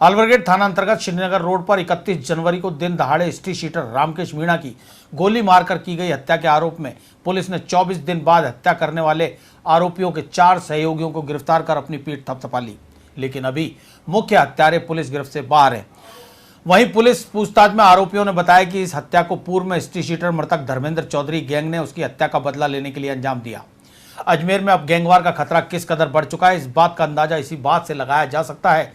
अलवरगेट थाना अंतर्गत श्रीनगर रोड पर 31 जनवरी को दिन दहाड़े स्ट्रीट शीटर रामकेश मीणा की गोली मारकर की गई हत्या के आरोप में पुलिस ने 24 दिन बाद हत्या करने वाले आरोपियों के 4 सहयोगियों को गिरफ्तार कर अपनी पीठ थपथपा ली। लेकिन अभी मुख्य हत्यारे पुलिस गिरफ्त से बाहर है। वहीं पुलिस पूछताछ में आरोपियों ने बताया कि इस हत्या को पूर्व में स्ट्रीट शीटर मृतक धर्मेंद्र चौधरी गैंग ने उसकी हत्या का बदला लेने के लिए अंजाम दिया। अजमेर में अब गैंगवार का खतरा किस कदर बढ़ चुका है, इस बात का अंदाजा इसी बात से लगाया जा सकता है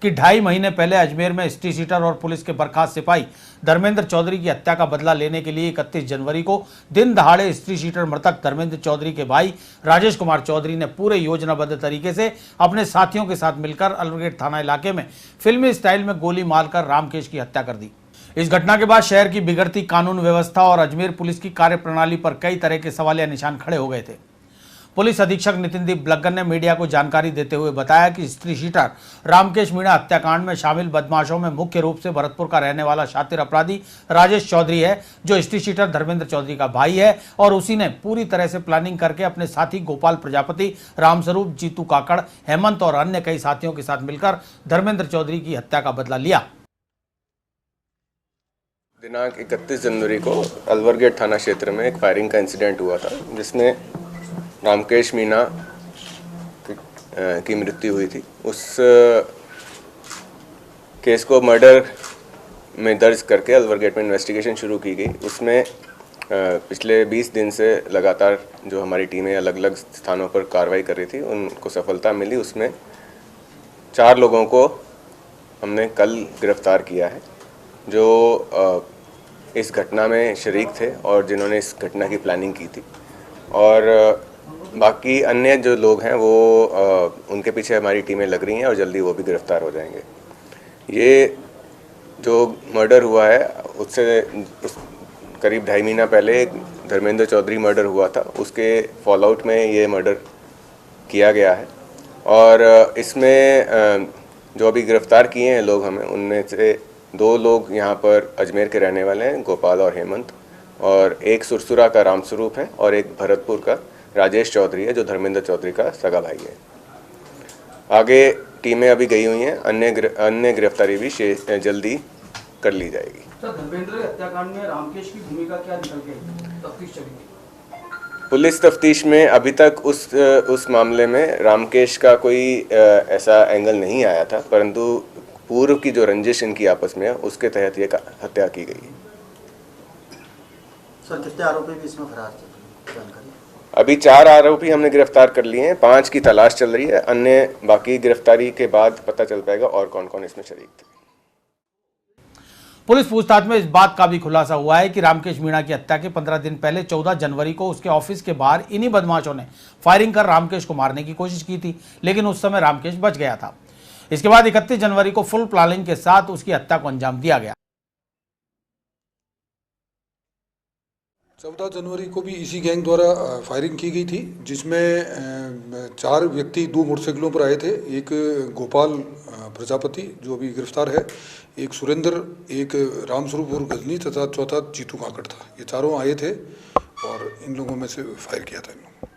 कि 2.5 महीने पहले अजमेर में स्ट्रीट शीटर और पुलिस के बर्खास्त सिपाही धर्मेंद्र चौधरी की हत्या का बदला लेने के लिए 31 जनवरी को दिन दहाड़े स्ट्रीट शीटर मृतक धर्मेंद्र चौधरी के भाई राजेश कुमार चौधरी ने पूरे योजनाबद्ध तरीके से अपने साथियों के साथ मिलकर अलवरगेट थाना इलाके में फिल्मी स्टाइल में गोली मारकर रामकेश की हत्या कर दी। इस घटना के बाद शहर की बिगड़ती कानून व्यवस्था और अजमेर पुलिस की कार्यप्रणाली पर कई तरह के सवालिया निशान खड़े हो गए थे। पुलिस अधीक्षक नितिनदीप ब्लग्गर ने मीडिया को जानकारी देते हुए बताया कि स्ट्रीट शीटर रामकेश मीणा हत्याकांड में शामिल बदमाशों में मुख्य रूप से भरतपुर का रहने वाला शातिर अपराधी राजेश चौधरी है, जो स्ट्रीट शीटर धर्मेंद्र चौधरी का भाई है और उसी ने पूरी तरह से प्लानिंग करके अपने साथी गोपाल प्रजापति, रामस्वरूप, जीतू काकड़, हेमंत और अन्य कई साथियों के साथ मिलकर धर्मेंद्र चौधरी की हत्या का बदला लिया। दिनांक 31 जनवरी को अलवरगेट थाना क्षेत्र में एक फायरिंग का इंसिडेंट हुआ था, जिसमें रामकेश मीणा की मृत्यु हुई थी। उस केस को मर्डर में दर्ज करके अलवरगेट में इन्वेस्टिगेशन शुरू की गई। उसमें पिछले 20 दिन से लगातार जो हमारी टीमें अलग अलग स्थानों पर कार्रवाई कर रही थी, उनको सफलता मिली। उसमें 4 लोगों को हमने कल गिरफ्तार किया है, जो इस घटना में शरीक थे और जिन्होंने इस घटना की प्लानिंग की थी। और बाकी अन्य जो लोग हैं वो उनके पीछे हमारी टीमें लग रही हैं और जल्दी वो भी गिरफ्तार हो जाएंगे। ये जो मर्डर हुआ है उससे करीब 2.5 महीना पहले एक धर्मेंद्र चौधरी मर्डर हुआ था, उसके फॉलोआउट में ये मर्डर किया गया है। और इसमें जो अभी गिरफ्तार किए हैं लोग हमें, उनमें से 2 लोग यहाँ पर अजमेर के रहने वाले हैं, गोपाल और हेमंत, और एक सुरसुरा का रामस्वरूप है और एक भरतपुर का राजेश चौधरी है, जो धर्मेंद्र चौधरी का सगा भाई है। आगे टीमें अभी गई हुई हैं, अन्य गिरफ्तारी भी जल्दी कर ली जाएगी। सर, धर्मेंद्र हत्याकांड में रामकेश की भूमिका क्या निकल गई? तफ्तीश चलेगी। पुलिस तफ्तीश में अभी तक उस मामले में रामकेश का कोई ऐसा एंगल नहीं आया था, परंतु पूर्व की जो रंजिश इनकी आपस में है उसके तहत ये हत्या की गई है। सर, कितने आरोपी भी इसमें फरार थे? जानकारी अभी 4 आरोपी हमने गिरफ्तार कर लिए हैं, 5 की तलाश चल रही है। अन्य बाकी गिरफ्तारी के बाद पता चल पाएगा और कौन कौन इसमें शरीक थे। पुलिस पूछताछ में इस बात का भी खुलासा हुआ है कि रामकेश मीणा की हत्या के 15 दिन पहले 14 जनवरी को उसके ऑफिस के बाहर इन्हीं बदमाशों ने फायरिंग कर रामकेश को मारने की कोशिश की थी, लेकिन उस समय रामकेश बच गया था। इसके बाद 31 जनवरी को फुल प्लानिंग के साथ उसकी हत्या को अंजाम दिया गया। 14 जनवरी को भी इसी गैंग द्वारा फायरिंग की गई थी, जिसमें 4 व्यक्ति 2 मोटरसाइकिलों पर आए थे। एक गोपाल प्रजापति जो अभी गिरफ्तार है, एक सुरेंद्र, एक रामस्वरूप और गजनी तथा चौथा जीतू काकड़ था। ये चारों आए थे और इन लोगों में से फायर किया था इन लोगों,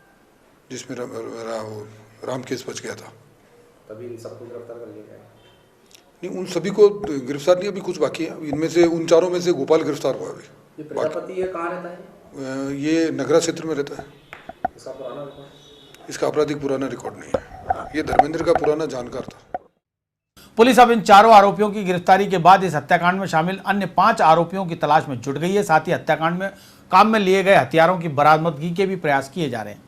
जिसमें रामकेश बच गया था। तभी इन सबको गिरफ्तार कर लिया गया? नहीं, उन सभी को गिरफ्तार नहीं, अभी कुछ बाकी है। इनमें से उन 4 में से गोपाल गिरफ्तार हुआ अभी। ये प्रजापति है, कहाँ रहता है? ये नगरा क्षेत्र में रहता है। इसका पुराना रिकॉर्ड? इसका आपराधिक पुराना रिकॉर्ड नहीं है। ये धर्मेंद्र का पुराना जानकार था। पुलिस अब इन 4 आरोपियों की गिरफ्तारी के बाद इस हत्याकांड में शामिल अन्य 5 आरोपियों की तलाश में जुट गई है। साथ ही हत्याकांड में काम में लिए गए हथियारों की बरामदगी के भी प्रयास किए जा रहे हैं।